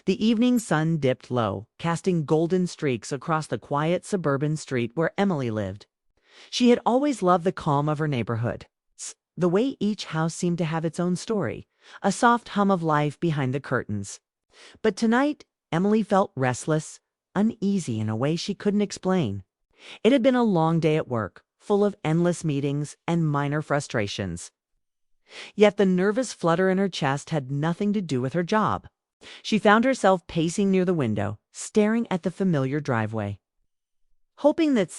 The evening sun dipped low, casting golden streaks across the quiet suburban street where Emily lived. She had always loved the calm of her neighborhood, the way each house seemed to have its own story, a soft hum of life behind the curtains. But tonight, Emily felt restless, uneasy in a way she couldn't explain. It had been a long day at work, full of endless meetings and minor frustrations. Yet the nervous flutter in her chest had nothing to do with her job. She found herself pacing near the window, staring at the familiar driveway. Hoping that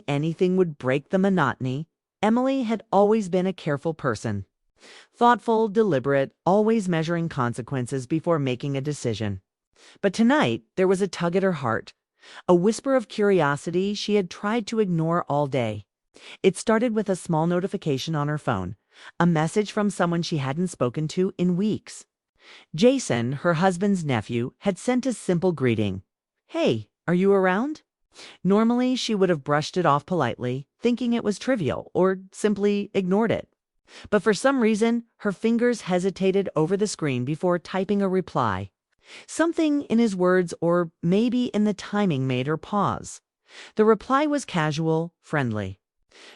anything would break the monotony, Emily had always been a careful person. Thoughtful, deliberate, always measuring consequences before making a decision. But tonight, there was a tug at her heart, a whisper of curiosity she had tried to ignore all day. It started with a small notification on her phone, a message from someone she hadn't spoken to in weeks. Jason, her husband's nephew, had sent a simple greeting. "Hey, are you around?" Normally, she would have brushed it off politely, thinking it was trivial, or simply ignored it. But for some reason, her fingers hesitated over the screen before typing a reply. Something in his words, or maybe in the timing, made her pause. The reply was casual, friendly.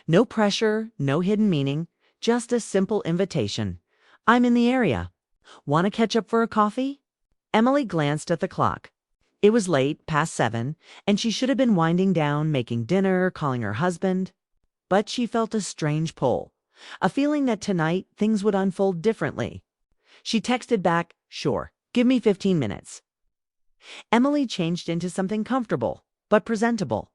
No pressure, no hidden meaning, just a simple invitation. "I'm in the area. Want to catch up for a coffee?" Emily glanced at the clock. It was late, past 7, and she should have been winding down, making dinner, calling her husband. But she felt a strange pull, a feeling that tonight things would unfold differently. She texted back, "Sure, give me 15 minutes." Emily changed into something comfortable, but presentable.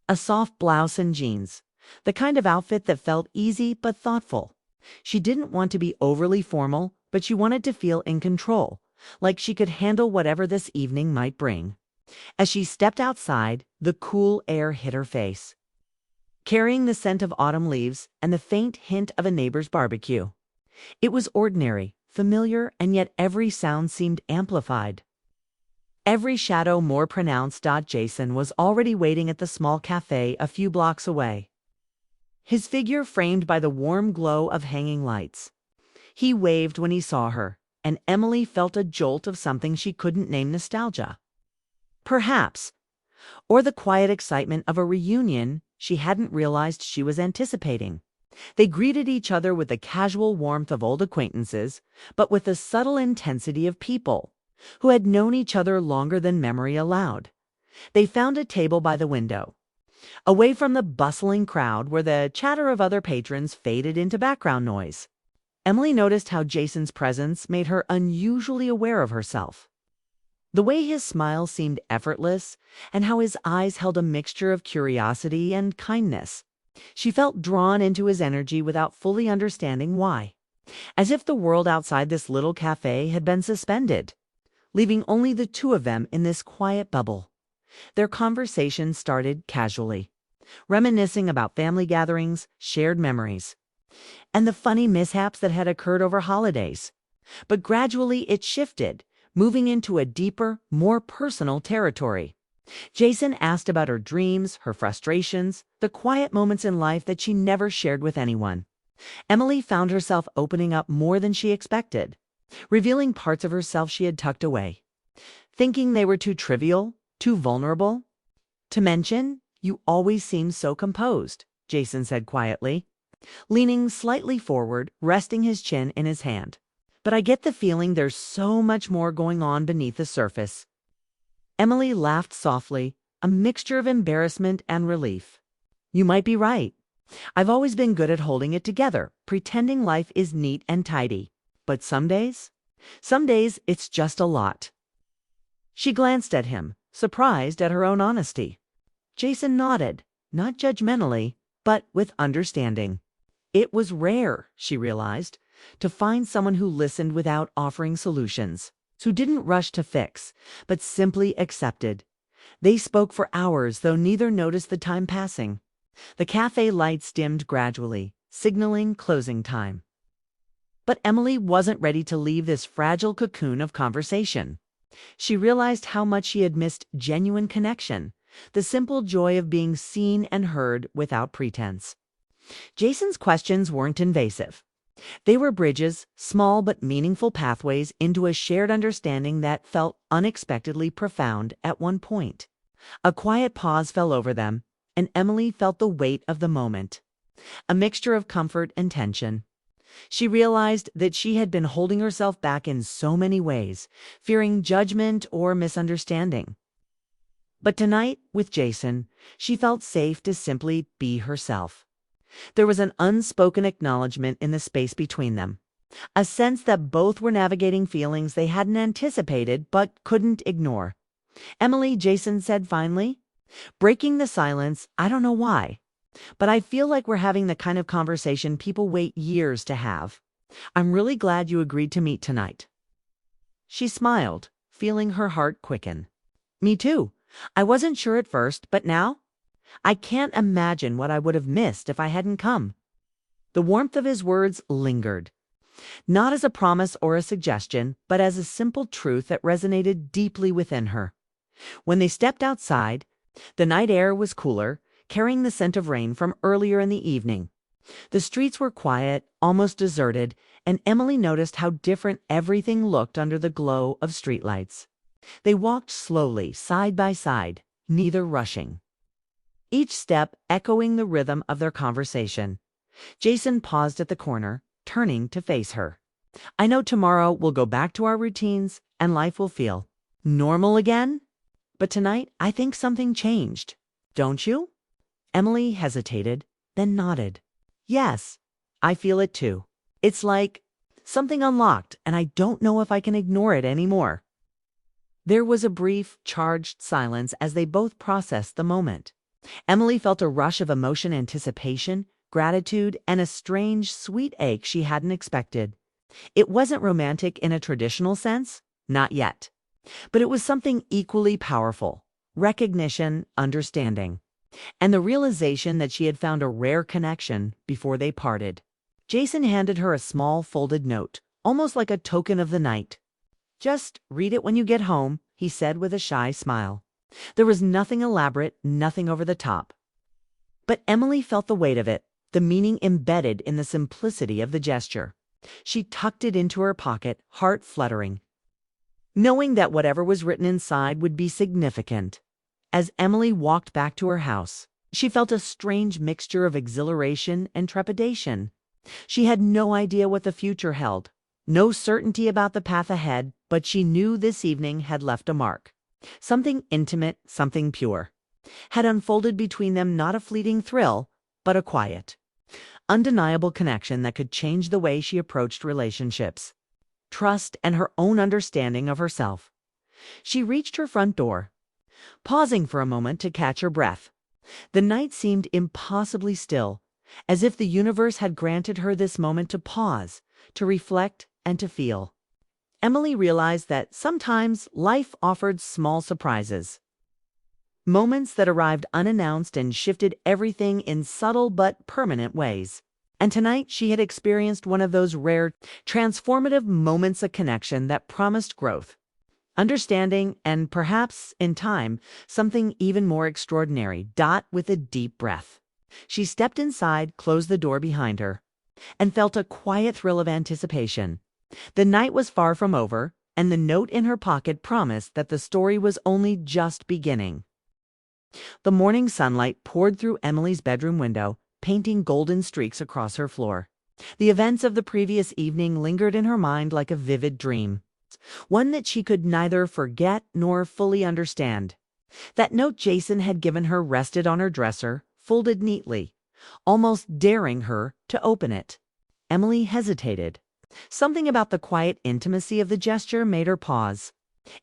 A soft blouse and jeans, the kind of outfit that felt easy but thoughtful. She didn't want to be overly formal, but she wanted to feel in control, like she could handle whatever this evening might bring. As she stepped outside, the cool air hit her face, carrying the scent of autumn leaves and the faint hint of a neighbor's barbecue. It was ordinary, familiar, and yet every sound seemed amplified. Every shadow more pronounced. Jason was already waiting at the small cafe a few blocks away, his figure framed by the warm glow of hanging lights. He waved when he saw her, and Emily felt a jolt of something she couldn't name: nostalgia, perhaps, or the quiet excitement of a reunion she hadn't realized she was anticipating. They greeted each other with the casual warmth of old acquaintances, but with the subtle intensity of people who had known each other longer than memory allowed. They found a table by the window, away from the bustling crowd where the chatter of other patrons faded into background noise. Emily noticed how Jason's presence made her unusually aware of herself. The way his smile seemed effortless, and how his eyes held a mixture of curiosity and kindness. She felt drawn into his energy without fully understanding why, as if the world outside this little cafe had been suspended, leaving only the two of them in this quiet bubble. Their conversation started casually, reminiscing about family gatherings, shared memories, and the funny mishaps that had occurred over holidays. But gradually it shifted, moving into a deeper, more personal territory. Jason asked about her dreams, her frustrations, the quiet moments in life that she never shared with anyone. Emily found herself opening up more than she expected, revealing parts of herself she had tucked away, thinking they were too trivial, too vulnerable to mention. "You always seem so composed," Jason said quietly, leaning slightly forward, resting his chin in his hand. "But I get the feeling there's so much more going on beneath the surface." Emily laughed softly, a mixture of embarrassment and relief. "You might be right. I've always been good at holding it together, pretending life is neat and tidy. But some days it's just a lot." She glanced at him, surprised at her own honesty. Jason nodded, not judgmentally, but with understanding. It was rare, she realized, to find someone who listened without offering solutions, who didn't rush to fix, but simply accepted. They spoke for hours, though neither noticed the time passing. The cafe lights dimmed gradually, signaling closing time. But Emily wasn't ready to leave this fragile cocoon of conversation. She realized how much she had missed genuine connection, the simple joy of being seen and heard without pretense. Jason's questions weren't invasive. They were bridges, small but meaningful pathways into a shared understanding that felt unexpectedly profound at one point. A quiet pause fell over them, and Emily felt the weight of the moment, a mixture of comfort and tension. She realized that she had been holding herself back in so many ways, fearing judgment or misunderstanding. But tonight, with Jason, she felt safe to simply be herself. There was an unspoken acknowledgement in the space between them, a sense that both were navigating feelings they hadn't anticipated but couldn't ignore. "Emily," Jason said finally, breaking the silence. "I don't know why, but I feel like we're having the kind of conversation people wait years to have. I'm really glad you agreed to meet tonight." She smiled, feeling her heart quicken. "Me too. I wasn't sure at first, but now I can't imagine what I would have missed if I hadn't come." The warmth of his words lingered, not as a promise or a suggestion, but as a simple truth that resonated deeply within her. When they stepped outside, the night air was cooler, carrying the scent of rain from earlier in the evening. The streets were quiet, almost deserted, and Emily noticed how different everything looked under the glow of streetlights. They walked slowly, side by side, neither rushing, each step echoing the rhythm of their conversation. Jason paused at the corner, turning to face her. "I know tomorrow we'll go back to our routines and life will feel normal again, but tonight I think something changed. Don't you?" Emily hesitated, then nodded. "Yes, I feel it too. It's like something unlocked, and I don't know if I can ignore it anymore." There was a brief, charged silence as they both processed the moment. Emily felt a rush of emotion, anticipation, gratitude, and a strange, sweet ache she hadn't expected. It wasn't romantic in a traditional sense, not yet. But it was something equally powerful: recognition, understanding, and the realization that she had found a rare connection before they parted. Jason handed her a small folded note, almost like a token of the night. "Just read it when you get home," he said with a shy smile. There was nothing elaborate, nothing over the top. But Emily felt the weight of it, the meaning embedded in the simplicity of the gesture. She tucked it into her pocket, heart fluttering, knowing that whatever was written inside would be significant. As Emily walked back to her house, she felt a strange mixture of exhilaration and trepidation. She had no idea what the future held, no certainty about the path ahead, but she knew this evening had left a mark. Something intimate, something pure, had unfolded between them, not a fleeting thrill, but a quiet, undeniable connection that could change the way she approached relationships, trust, and her own understanding of herself. She reached her front door, pausing for a moment to catch her breath. The night seemed impossibly still, as if the universe had granted her this moment to pause, to reflect, and to feel. Emily realized that sometimes life offered small surprises, moments that arrived unannounced and shifted everything in subtle but permanent ways. And tonight she had experienced one of those rare, transformative moments of connection that promised growth, understanding, and perhaps, in time, something even more extraordinary. With a deep breath, she stepped inside, closed the door behind her, and felt a quiet thrill of anticipation. The night was far from over, and the note in her pocket promised that the story was only just beginning. The morning sunlight poured through Emily's bedroom window, painting golden streaks across her floor. The events of the previous evening lingered in her mind like a vivid dream, one that she could neither forget nor fully understand. That note Jason had given her rested on her dresser, folded neatly, almost daring her to open it. Emily hesitated. Something about the quiet intimacy of the gesture made her pause.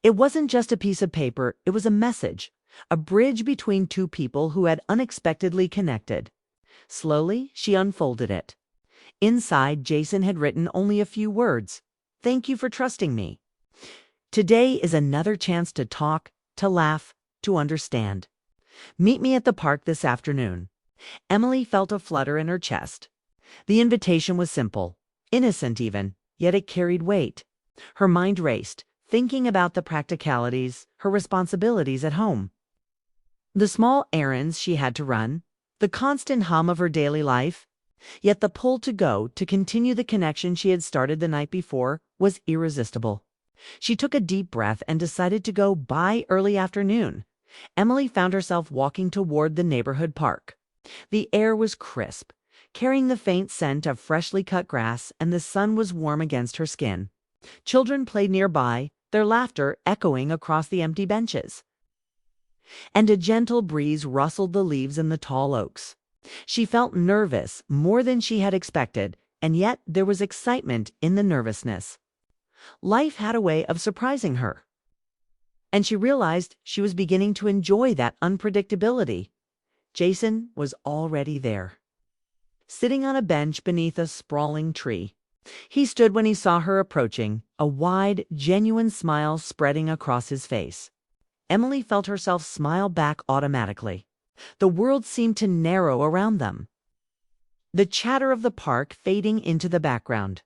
It wasn't just a piece of paper, it was a message, a bridge between two people who had unexpectedly connected. Slowly, she unfolded it. Inside, Jason had written only a few words. "Thank you for trusting me. Today is another chance to talk, to laugh, to understand. Meet me at the park this afternoon." Emily felt a flutter in her chest. The invitation was simple, innocent even, yet it carried weight. Her mind raced, thinking about the practicalities, her responsibilities at home, the small errands she had to run, the constant hum of her daily life. Yet the pull to continue the connection she had started the night before, was irresistible. She took a deep breath and decided to go by early afternoon. Emily found herself walking toward the neighborhood park. The air was crisp, carrying the faint scent of freshly cut grass, and the sun was warm against her skin. Children played nearby, their laughter echoing across the empty benches. And a gentle breeze rustled the leaves in the tall oaks. She felt nervous, more than she had expected, and yet there was excitement in the nervousness. Life had a way of surprising her, and she realized she was beginning to enjoy that unpredictability. Jason was already there, sitting on a bench beneath a sprawling tree. He stood when he saw her approaching, a wide, genuine smile spreading across his face. Emily felt herself smile back automatically. The world seemed to narrow around them, the chatter of the park fading into the background.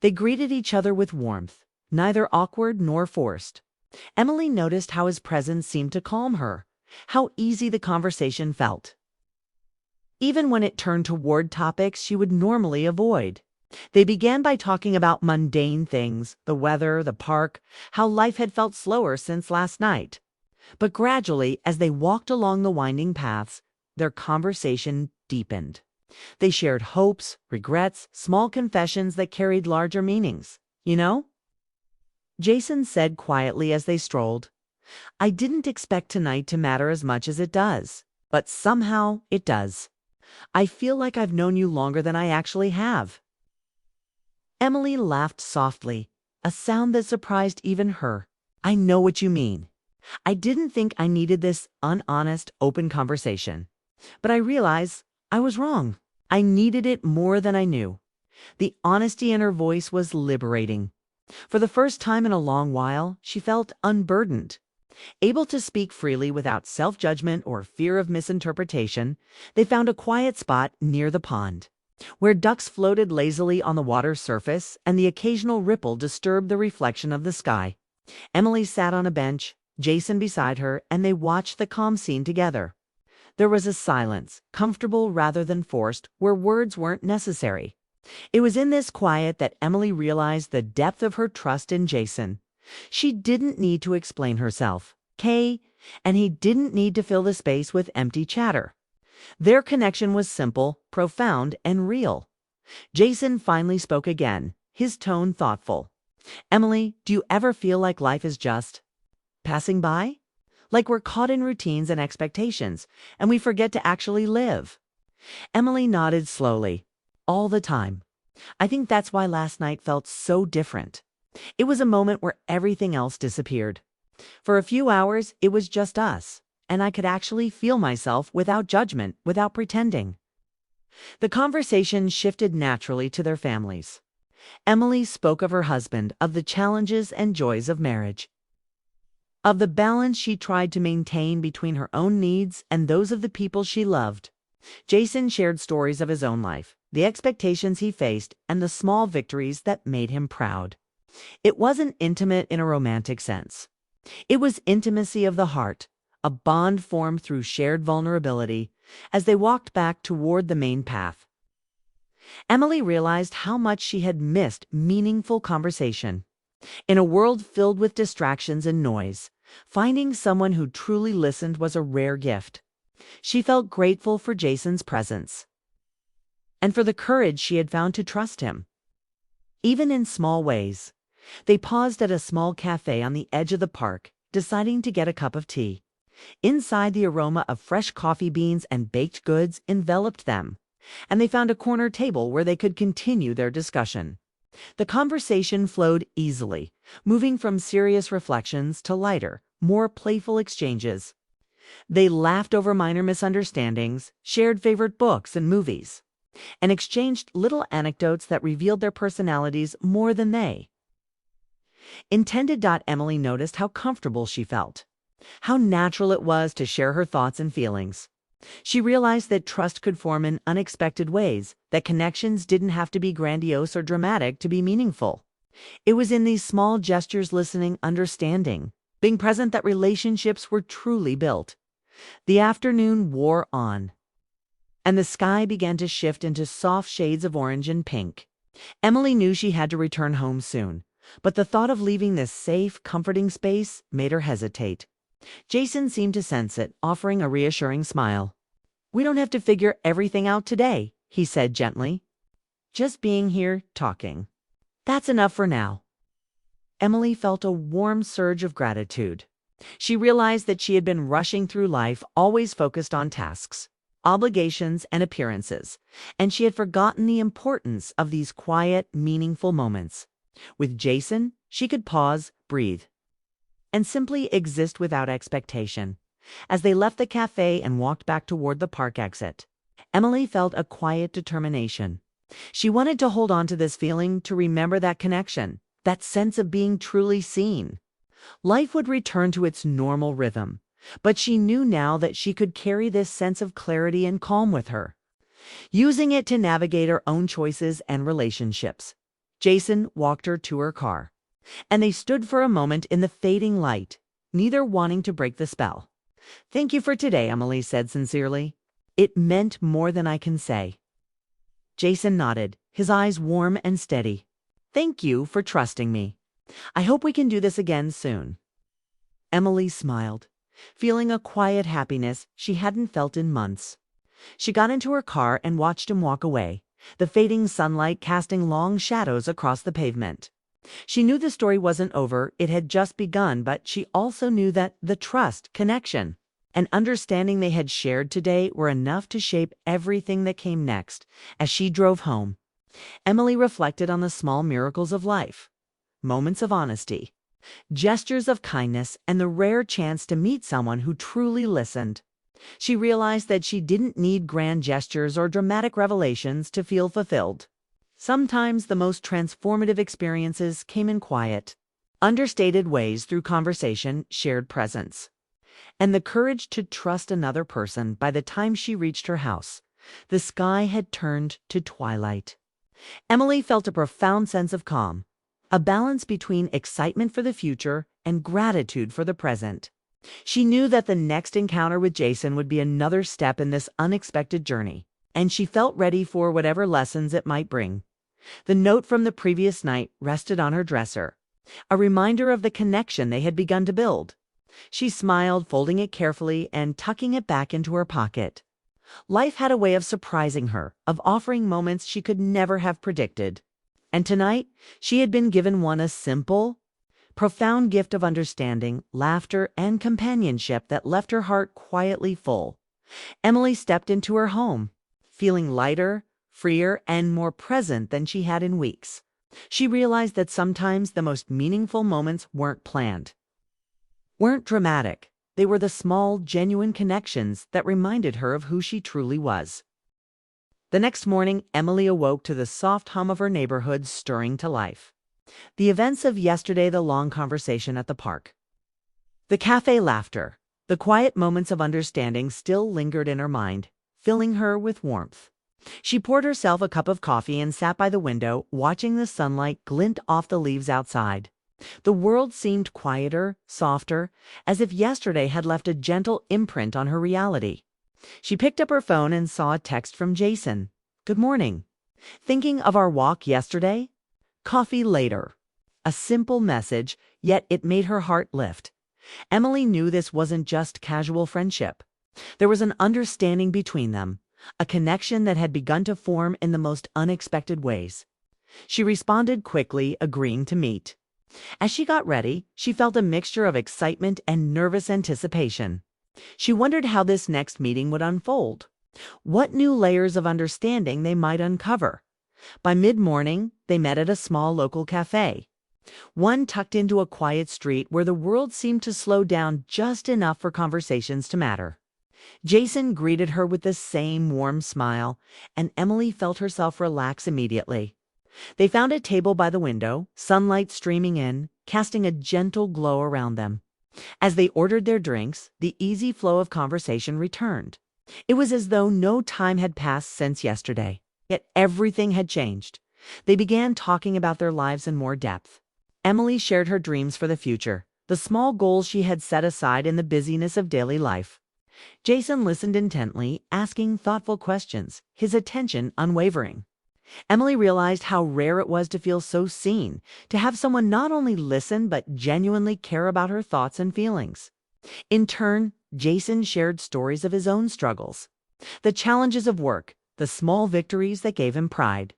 They greeted each other with warmth, neither awkward nor forced. Emily noticed how his presence seemed to calm her, how easy the conversation felt, even when it turned toward topics she would normally avoid. They began by talking about mundane things, the weather, the park, how life had felt slower since last night. But gradually, as they walked along the winding paths, their conversation deepened. They shared hopes, regrets, small confessions that carried larger meanings. "You know," Jason said quietly as they strolled, "I didn't expect tonight to matter as much as it does, but somehow it does. I feel like I've known you longer than I actually have." Emily laughed softly, a sound that surprised even her. "I know what you mean. I didn't think I needed this honest, open conversation. But I realize I was wrong. I needed it more than I knew." The honesty in her voice was liberating. For the first time in a long while, she felt unburdened. Able to speak freely without self-judgment or fear of misinterpretation, they found a quiet spot near the pond, where ducks floated lazily on the water's surface and the occasional ripple disturbed the reflection of the sky. Emily sat on a bench, Jason beside her, and they watched the calm scene together. There was a silence, comfortable rather than forced, where words weren't necessary. It was in this quiet that Emily realized the depth of her trust in Jason. She didn't need to explain herself, and he didn't need to fill the space with empty chatter. Their connection was simple, profound, and real. Jason finally spoke again, his tone thoughtful. "Emily, do you ever feel like life is just passing by? Like we're caught in routines and expectations, and we forget to actually live?" Emily nodded slowly. "All the time. I think that's why last night felt so different. It was a moment where everything else disappeared. For a few hours, it was just us, and I could actually feel myself without judgment, without pretending." The conversation shifted naturally to their families. Emily spoke of her husband, of the challenges and joys of marriage, of the balance she tried to maintain between her own needs and those of the people she loved. Jason shared stories of his own life, the expectations he faced, and the small victories that made him proud. It wasn't intimate in a romantic sense. It was intimacy of the heart, a bond formed through shared vulnerability. As they walked back toward the main path, Emily realized how much she had missed meaningful conversation. In a world filled with distractions and noise, finding someone who truly listened was a rare gift. She felt grateful for Jason's presence, and for the courage she had found to trust him, even in small ways. They paused at a small cafe on the edge of the park, deciding to get a cup of tea. Inside, the aroma of fresh coffee beans and baked goods enveloped them, and they found a corner table where they could continue their discussion. The conversation flowed easily, moving from serious reflections to lighter, more playful exchanges. They laughed over minor misunderstandings, shared favorite books and movies, and exchanged little anecdotes that revealed their personalities more than they intended. Emily noticed how comfortable she felt, how natural it was to share her thoughts and feelings. She realized that trust could form in unexpected ways, that connections didn't have to be grandiose or dramatic to be meaningful. It was in these small gestures, listening, understanding, being present, that relationships were truly built. The afternoon wore on, and the sky began to shift into soft shades of orange and pink. Emily knew she had to return home soon, but the thought of leaving this safe, comforting space made her hesitate. Jason seemed to sense it, offering a reassuring smile. "We don't have to figure everything out today," he said gently. "Just being here, talking. That's enough for now." Emily felt a warm surge of gratitude. She realized that she had been rushing through life, always focused on tasks, obligations, and appearances, and she had forgotten the importance of these quiet, meaningful moments. With Jason, she could pause, breathe, and simply exist without expectation. As they left the cafe and walked back toward the park exit, Emily felt a quiet determination. She wanted to hold on to this feeling, to remember that connection, that sense of being truly seen. Life would return to its normal rhythm, but she knew now that she could carry this sense of clarity and calm with her, using it to navigate her own choices and relationships. Jason walked her to her car, and they stood for a moment in the fading light, neither wanting to break the spell. "Thank you for today," Emily said sincerely. "It meant more than I can say." Jason nodded, his eyes warm and steady. "Thank you for trusting me. I hope we can do this again soon." Emily smiled, feeling a quiet happiness she hadn't felt in months. She got into her car and watched him walk away, the fading sunlight casting long shadows across the pavement. She knew the story wasn't over, it had just begun, but she also knew that the trust, connection, and understanding they had shared today were enough to shape everything that came next. As she drove home, Emily reflected on the small miracles of life, moments of honesty, gestures of kindness, and the rare chance to meet someone who truly listened. She realized that she didn't need grand gestures or dramatic revelations to feel fulfilled. Sometimes the most transformative experiences came in quiet, understated ways, through conversation, shared presence, and the courage to trust another person. By the time she reached her house, the sky had turned to twilight. Emily felt a profound sense of calm, a balance between excitement for the future and gratitude for the present. She knew that the next encounter with Jason would be another step in this unexpected journey, and she felt ready for whatever lessons it might bring. The note from the previous night rested on her dresser, a reminder of the connection they had begun to build. She smiled, folding it carefully and tucking it back into her pocket. Life had a way of surprising her, of offering moments she could never have predicted. And tonight, she had been given one, a simple, profound gift of understanding, laughter, and companionship that left her heart quietly full. Emily stepped into her home, feeling lighter, freer, and more present than she had in weeks. She realized that sometimes the most meaningful moments weren't planned, weren't dramatic. They were the small, genuine connections that reminded her of who she truly was. The next morning, Emily awoke to the soft hum of her neighborhood stirring to life. The events of yesterday, the long conversation at the park, the cafe laughter, the quiet moments of understanding still lingered in her mind, filling her with warmth. She poured herself a cup of coffee and sat by the window, watching the sunlight glint off the leaves outside. The world seemed quieter, softer, as if yesterday had left a gentle imprint on her reality. She picked up her phone and saw a text from Jason. "Good morning. Thinking of our walk yesterday? Coffee later." A simple message, yet it made her heart lift. Emily knew this wasn't just casual friendship. There was an understanding between them, a connection that had begun to form in the most unexpected ways. She responded quickly, agreeing to meet. As she got ready, she felt a mixture of excitement and nervous anticipation. She wondered how this next meeting would unfold, what new layers of understanding they might uncover. By mid-morning, they met at a small local cafe, one tucked into a quiet street where the world seemed to slow down just enough for conversations to matter. Jason greeted her with the same warm smile, and Emily felt herself relax immediately. They found a table by the window, sunlight streaming in, casting a gentle glow around them. As they ordered their drinks, the easy flow of conversation returned. It was as though no time had passed since yesterday, yet everything had changed. They began talking about their lives in more depth. Emily shared her dreams for the future, the small goals she had set aside in the busyness of daily life. Jason listened intently, asking thoughtful questions, his attention unwavering. Emily realized how rare it was to feel so seen, to have someone not only listen but genuinely care about her thoughts and feelings. In turn, Jason shared stories of his own struggles, the challenges of work, the small victories that gave him pride,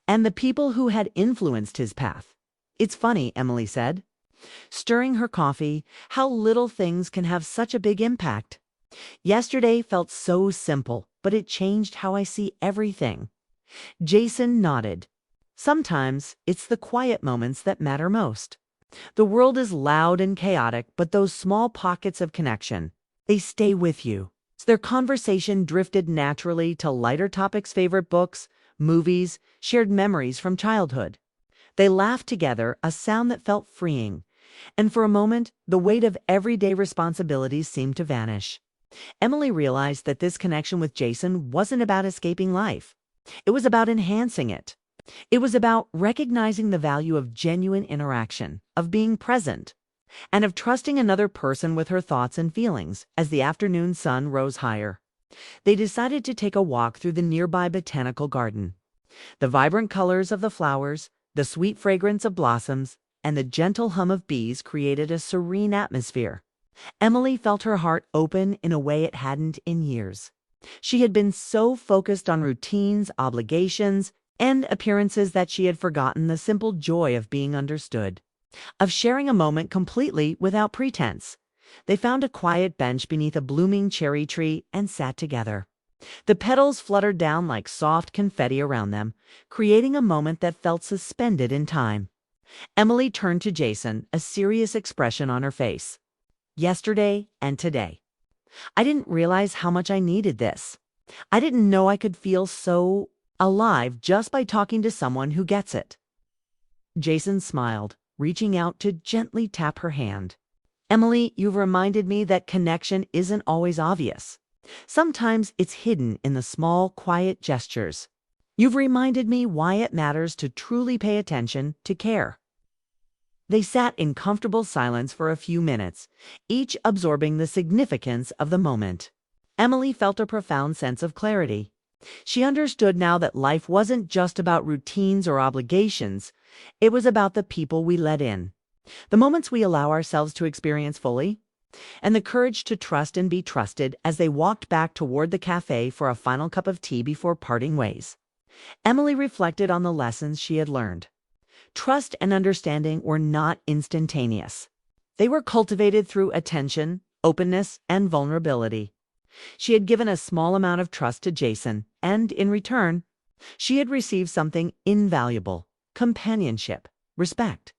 and the people who had influenced his path. "It's funny," Emily said, stirring her coffee, "how little things can have such a big impact. Yesterday felt so simple, but it changed how I see everything." Jason nodded. Sometimes it's the quiet moments that matter most. The world is loud and chaotic, but those small pockets of connection, they stay with you. Their conversation drifted naturally to lighter topics, favorite books, movies, shared memories from childhood. They laughed together, a sound that felt freeing. And for a moment, the weight of everyday responsibilities seemed to vanish. Emily realized that this connection with Jason wasn't about escaping life. It was about enhancing it. It was about recognizing the value of genuine interaction, of being present, and of trusting another person with her thoughts and feelings. As the afternoon sun rose higher, they decided to take a walk through the nearby botanical garden. The vibrant colors of the flowers, the sweet fragrance of blossoms, and the gentle hum of bees created a serene atmosphere. Emily felt her heart open in a way it hadn't in years. She had been so focused on routines, obligations, and appearances that she had forgotten the simple joy of being understood, of sharing a moment completely without pretense. They found a quiet bench beneath a blooming cherry tree and sat together. The petals fluttered down like soft confetti around them, creating a moment that felt suspended in time. Emily turned to Jason, a serious expression on her face. "Yesterday and today. I didn't realize how much I needed this. I didn't know I could feel so alive just by talking to someone who gets it." Jason smiled, reaching out to gently tap her hand. "Emily, you've reminded me that connection isn't always obvious. Sometimes it's hidden in the small, quiet gestures. You've reminded me why it matters to truly pay attention, to care." They sat in comfortable silence for a few minutes, each absorbing the significance of the moment. Emily felt a profound sense of clarity. She understood now that life wasn't just about routines or obligations. It was about the people we let in, the moments we allow ourselves to experience fully, and the courage to trust and be trusted. As they walked back toward the cafe for a final cup of tea before parting ways, Emily reflected on the lessons she had learned. Trust and understanding were not instantaneous. They were cultivated through attention, openness, and vulnerability. She had given a small amount of trust to Jason, and in return, she had received something invaluable: companionship, respect,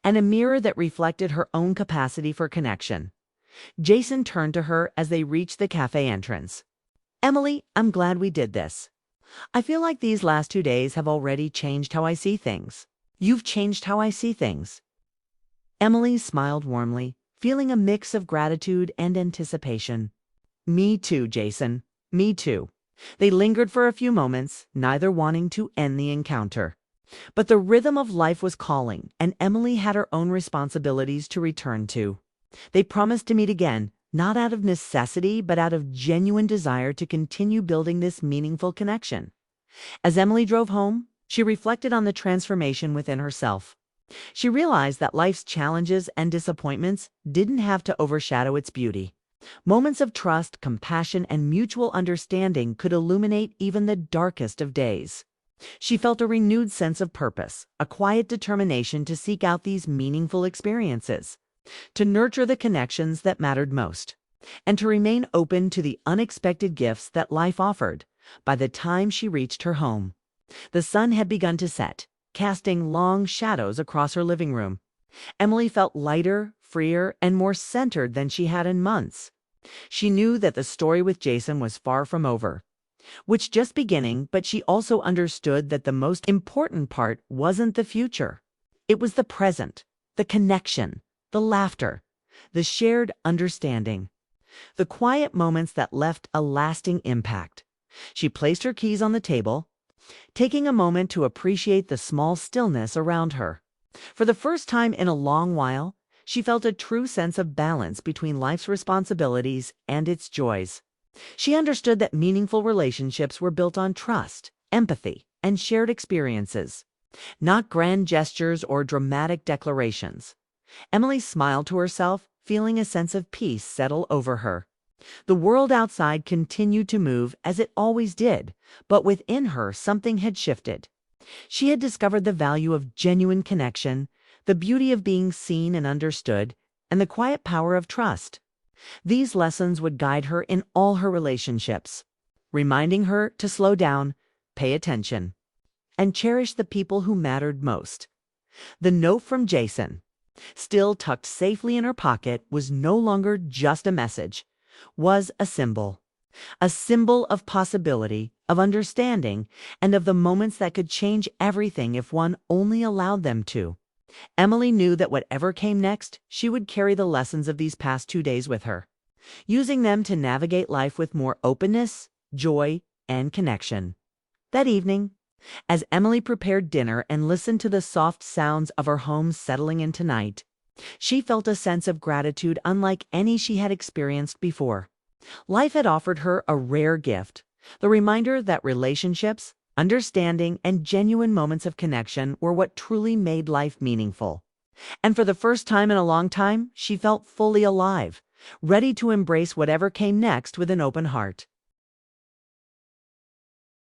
and a mirror that reflected her own capacity for connection. Jason turned to her as they reached the cafe entrance. "Emily, I'm glad we did this. I feel like these last 2 days have already changed how I see things." "You've changed how I see things." Emily smiled warmly, feeling a mix of gratitude and anticipation. "Me too, Jason. Me too." They lingered for a few moments, neither wanting to end the encounter. But the rhythm of life was calling, and Emily had her own responsibilities to return to. They promised to meet again, not out of necessity, but out of genuine desire to continue building this meaningful connection. As Emily drove home, she reflected on the transformation within herself. She realized that life's challenges and disappointments didn't have to overshadow its beauty. Moments of trust, compassion, and mutual understanding could illuminate even the darkest of days. She felt a renewed sense of purpose, a quiet determination to seek out these meaningful experiences, to nurture the connections that mattered most, and to remain open to the unexpected gifts that life offered. By the time she reached her home, the sun had begun to set, casting long shadows across her living room. Emily felt lighter, freer, and more centered than she had in months. She knew that the story with Jason was far from over, which just beginning, but she also understood that the most important part wasn't the future. It was the present, the connection, the laughter, the shared understanding, the quiet moments that left a lasting impact. She placed her keys on the table, taking a moment to appreciate the small stillness around her. For the first time in a long while, She felt a true sense of balance between life's responsibilities and its joys. She understood that meaningful relationships were built on trust, empathy, and shared experiences, not grand gestures or dramatic declarations. Emily smiled to herself, feeling a sense of peace settle over her. The world outside continued to move as it always did, but within her something had shifted. She had discovered the value of genuine connection, the beauty of being seen and understood, and the quiet power of trust. These lessons would guide her in all her relationships, reminding her to slow down, pay attention, and cherish the people who mattered most. The note from Jason, still tucked safely in her pocket, was no longer just a message, was a symbol of possibility, of understanding, and of the moments that could change everything if one only allowed them to. Emily knew that whatever came next, she would carry the lessons of these past 2 days with her, using them to navigate life with more openness, joy, and connection. That evening, as Emily prepared dinner and listened to the soft sounds of her home settling into night, she felt a sense of gratitude unlike any she had experienced before. Life had offered her a rare gift, the reminder that relationships, understanding, and genuine moments of connection were what truly made life meaningful. And for the first time in a long time, she felt fully alive, ready to embrace whatever came next with an open heart.